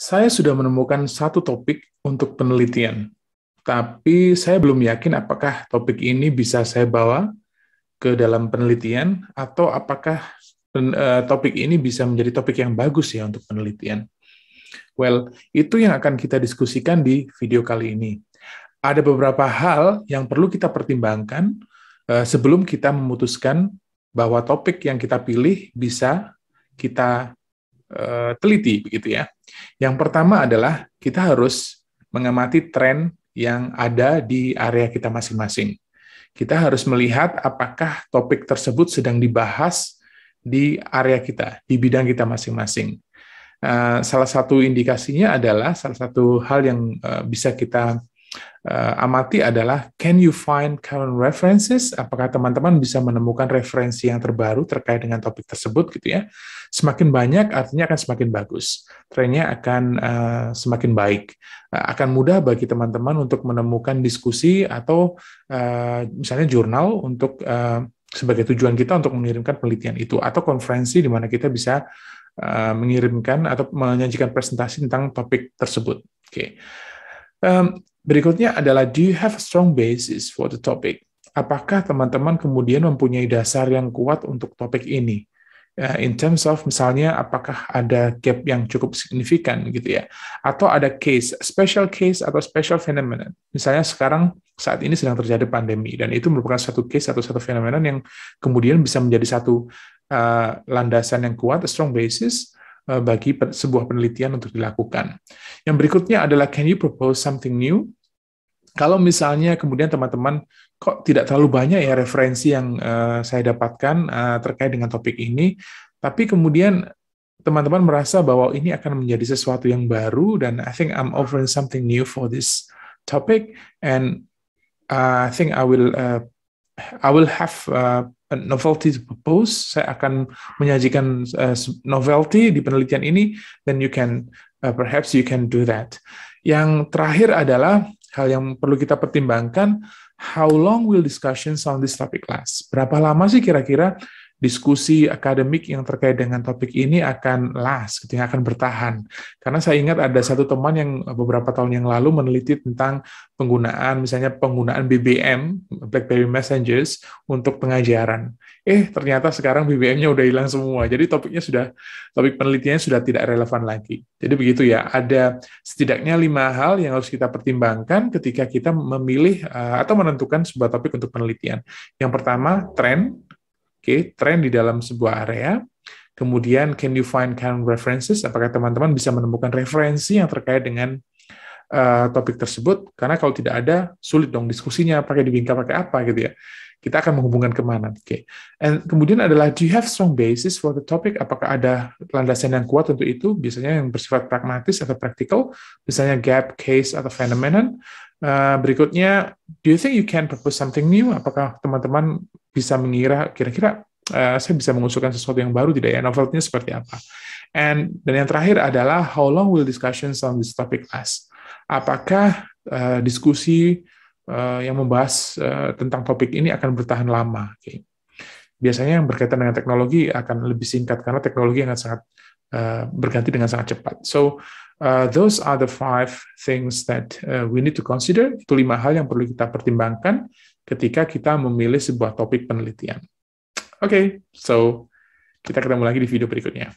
Saya sudah menemukan satu topik untuk penelitian, tapi saya belum yakin apakah topik ini bisa saya bawa ke dalam penelitian atau apakah topik ini bisa menjadi topik yang bagus ya untuk penelitian. Well, itu yang akan kita diskusikan di video kali ini. Ada beberapa hal yang perlu kita pertimbangkan sebelum kita memutuskan bahwa topik yang kita pilih bisa kita teliti, begitu ya. Yang pertama adalah kita harus mengamati tren yang ada di area kita masing-masing. Kita harus melihat apakah topik tersebut sedang dibahas di area kita, di bidang kita masing-masing. Salah satu indikasinya adalah, salah satu hal yang bisa kita amati adalah, can you find current references? Apakah teman-teman bisa menemukan referensi yang terbaru terkait dengan topik tersebut, gitu ya. Semakin banyak artinya akan semakin bagus, trennya akan semakin baik, akan mudah bagi teman-teman untuk menemukan diskusi atau misalnya jurnal untuk sebagai tujuan kita untuk mengirimkan penelitian itu, atau konferensi di mana kita bisa mengirimkan atau menyajikan presentasi tentang topik tersebut. Oke. Berikutnya adalah, do you have a strong basis for the topic? Apakah teman-teman kemudian mempunyai dasar yang kuat untuk topik ini? In terms of, misalnya, apakah ada gap yang cukup signifikan, gitu ya? Atau ada case, special case atau special phenomenon. Misalnya sekarang, saat ini sedang terjadi pandemi, dan itu merupakan satu case atau satu phenomenon yang kemudian bisa menjadi satu landasan yang kuat, a strong basis, bagi sebuah penelitian untuk dilakukan. Yang berikutnya adalah, can you propose something new? Kalau misalnya kemudian teman-teman, kok tidak terlalu banyak ya referensi yang saya dapatkan terkait dengan topik ini, tapi kemudian teman-teman merasa bahwa ini akan menjadi sesuatu yang baru, dan I think I'm offering something new for this topic, and I think I will have a novelty to propose. Saya akan menyajikan novelty di penelitian ini, then perhaps you can do that. Yang terakhir adalah hal yang perlu kita pertimbangkan, how long will discussions on this topic last? Berapa lama sih kira-kira diskusi akademik yang terkait dengan topik ini akan last, yang akan bertahan. Karena saya ingat ada satu teman yang beberapa tahun yang lalu meneliti tentang misalnya penggunaan BBM, BlackBerry Messengers, untuk pengajaran. Ternyata sekarang BBM-nya udah hilang semua, jadi topik penelitiannya sudah tidak relevan lagi. Jadi begitu ya, ada setidaknya 5 hal yang harus kita pertimbangkan ketika kita memilih atau menentukan sebuah topik untuk penelitian. Yang pertama, tren di dalam sebuah area. Kemudian, can you find current references? Apakah teman-teman bisa menemukan referensi yang terkait dengan topik tersebut? Karena kalau tidak ada, sulit dong diskusinya, pakai apa gitu ya. Kita akan menghubungkan kemana. And kemudian adalah, do you have strong basis for the topic? Apakah ada landasan yang kuat untuk itu? Biasanya yang bersifat pragmatis atau praktikal, misalnya gap, case, atau phenomenon. Berikutnya, do you think you can propose something new? Apakah teman-teman bisa mengira kira-kira saya bisa mengusulkan sesuatu yang baru tidak ya? Novelty-nya seperti apa? Dan yang terakhir adalah, how long will discussions on this topic last? Apakah diskusi yang membahas tentang topik ini akan bertahan lama? Biasanya yang berkaitan dengan teknologi akan lebih singkat karena teknologi akan sangat berganti dengan sangat cepat. So those are the 5 things that we need to consider. Itu 5 hal yang perlu kita pertimbangkan ketika kita memilih sebuah topik penelitian. So kita ketemu lagi di video berikutnya.